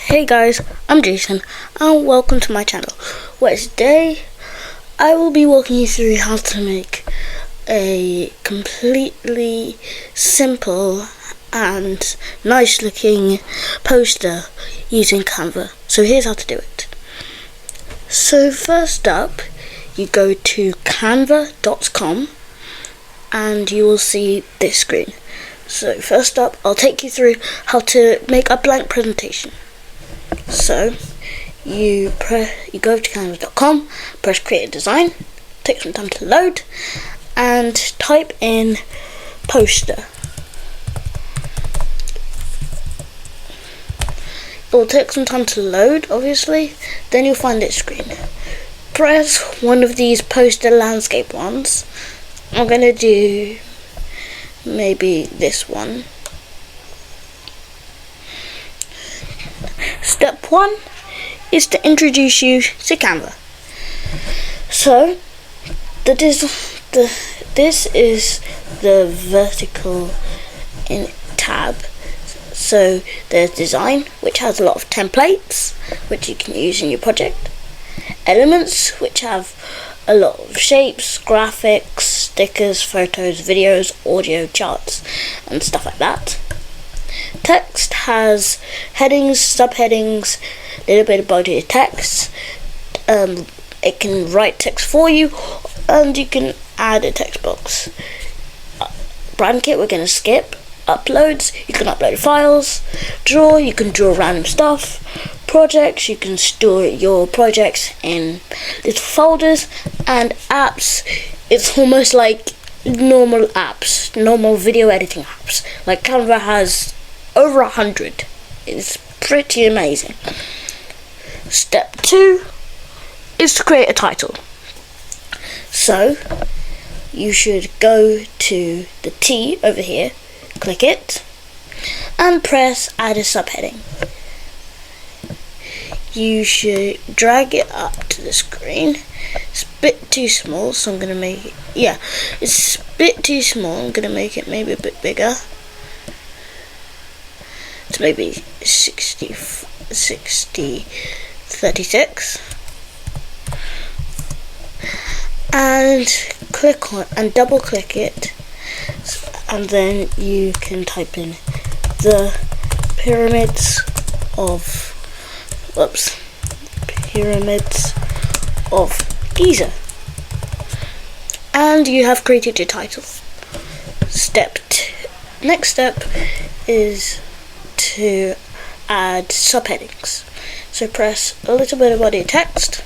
Hey guys, I'm Jason and welcome to my channel, where today I will be walking you through how to make a completely simple and nice looking poster using Canva. So here's how to do it. So first up, you go to canva.com and you will see this screen. So first up, I'll take you through how to make a blank presentation. So you go to canva.com, press create a design, take some time to load, and type in poster. It will take some time to load, obviously. Then you'll find this screen. Press one of these poster landscape ones. I'm gonna do maybe this one. Step 1 is to introduce you to Canva. So this is the vertical in tab. So there's design, which has a lot of templates which you can use in your project. Elements, which have a lot of shapes, graphics, stickers, photos, videos, audio, charts and stuff like that. Text has headings, subheadings, a little bit of body of text. It can write text for you, and you can add a text box. Brand kit, we're going to skip. Uploads, you can upload files. Draw, you can draw random stuff. Projects, you can store your projects in little folders. And apps, it's almost like normal apps, normal video editing apps. Like Canva has over 100. It's pretty amazing. Step 2 is to create a title. So you should go to the T over here, click it, and press add a subheading. You should drag it up to the screen. It's a bit too small, so I'm going to make it, it's a bit too small. I'm going to make it maybe a bit bigger. It's maybe 36. And click on and double click it, and then you can type in the pyramids of Giza, and you have created your title. Next step is to add subheadings. So press a little bit of body text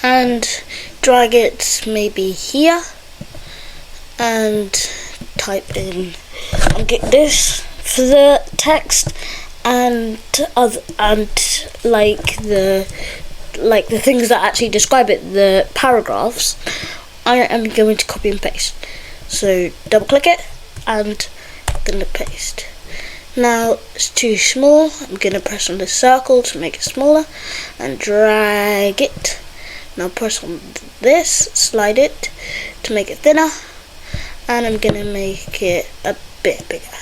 and drag it maybe here and type in get this for the text and like the things that actually describe it, the paragraphs. I am going to copy and paste. So double click it and I'm going to paste. Now it's too small. I'm going to press on the circle to make it smaller and drag it. Now press on this, slide it to make it thinner, and I'm going to make it a bit bigger.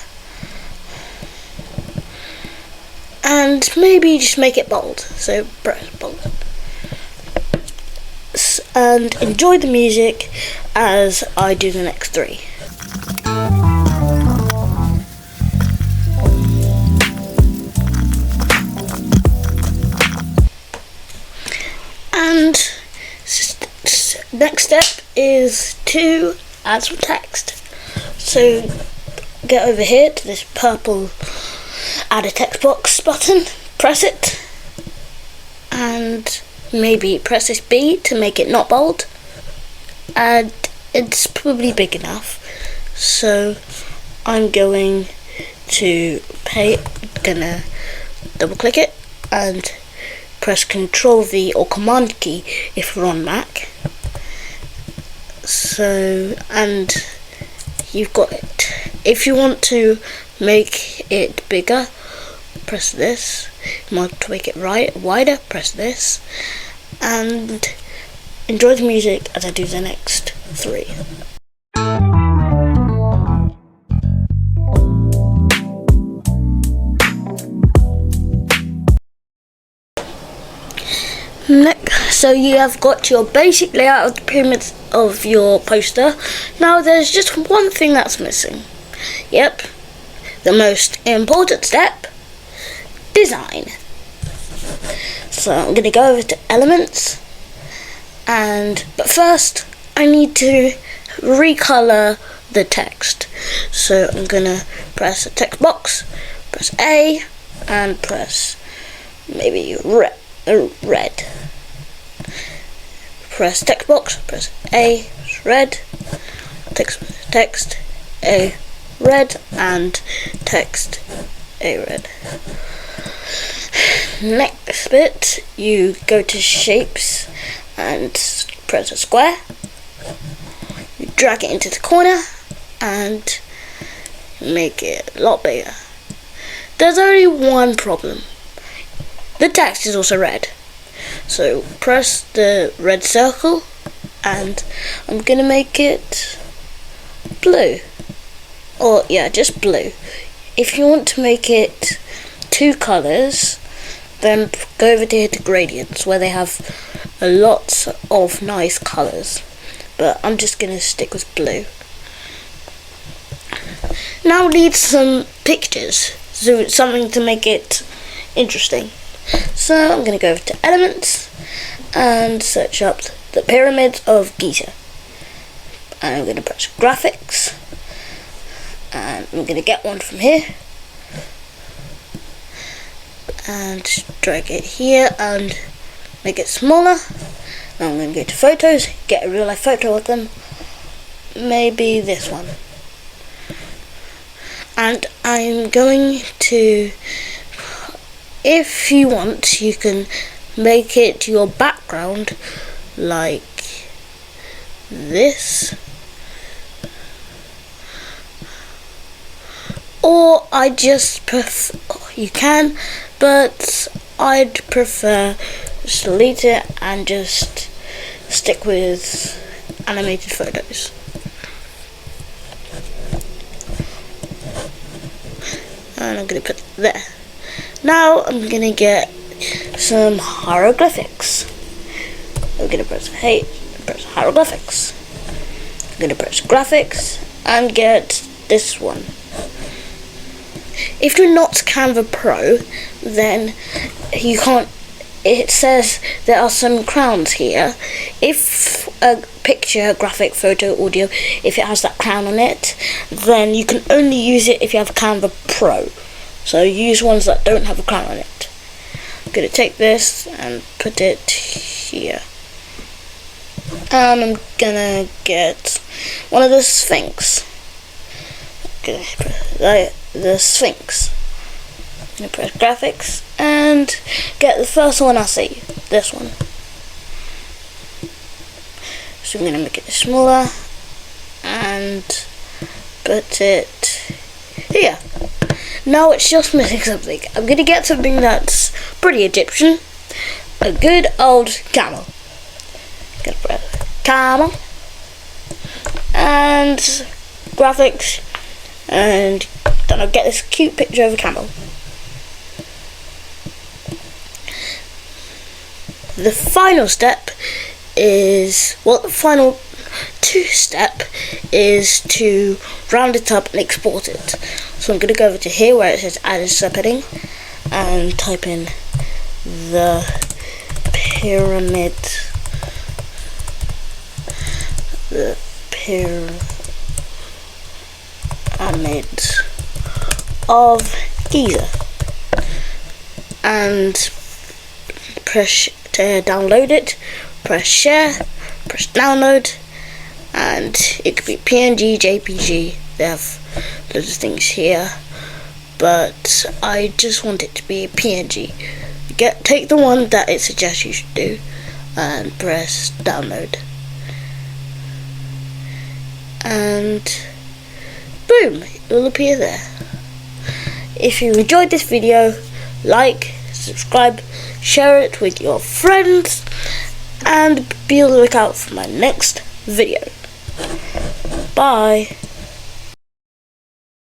And maybe just make it bold. So press bold. And enjoy the music as I do the next 3. And next step is to add some text. So get over here to this purple add a text box button, press it, and maybe press this B to make it not bold, and it's probably big enough. So I'm going to gonna double click it and press Control V or Command key if we're on Mac. So, and you've got it. If you want to make it bigger, press this. If you want to make it wider, press this. And enjoy the music as I do the next 3. Next, so you have got your basic layout of the pyramid of your poster. Now there's just one thing that's missing. Yep, the most important step, design. So I'm going to go over to elements, but first I need to recolor the text. So I'm going to press the text box, press A, and press maybe red. Press text box, press A, red, text A, red, and text A, red. Next bit, you go to shapes and press a square. You drag it into the corner and make it a lot bigger. There's only one problem. The text is also red. So press the red circle and I'm going to make it blue. Or yeah, just blue. If you want to make it two colours, then go over to the gradients where they have a lot of nice colours. But I'm just going to stick with blue. Now we need some pictures, so something to make it interesting. So I'm going to go over to elements and search up the pyramid of Giza. And I'm going to press graphics. And I'm going to get one from here. And drag it here and make it smaller. Now I'm going to go to photos, get a real life photo of them. Maybe this one. And I'm going to, if you want, you can make it your background like this. Or I just prefer, you can, but I'd prefer just delete it and just stick with animated photos. And I'm going to put it there. Now I'm going to get some hieroglyphics. I'm going to press hieroglyphics. I'm going to press graphics and get this one. If you're not Canva Pro, then you can't. It says there are some crowns here. If a picture, graphic, photo, audio, if it has that crown on it, then you can only use it if you have Canva Pro. So use ones that don't have a crown on it. I'm going to take this and put it here. And I'm going to get one of the Sphinx. The Sphinx. I'm going to press graphics and get the first one I see, this one. So I'm going to make it smaller and put it here. Now it's just missing something. I'm going to get something that's pretty Egyptian. A good old camel. I'm going to press camel and graphics, and then I'll get this cute picture of a camel. The final step is, well, the final two-step is to round it up and export it. So I'm going to go over to here where it says add a subheading and type in the pyramid of Giza and press to download it, press share, press download, and it could be PNG, JPG. They have loads of things here, but I just want it to be a PNG. Take the one that it suggests you should do and press download, and boom, it will appear there. If you enjoyed this video, like, subscribe, share it with your friends, and be on the lookout for my next video. Bye.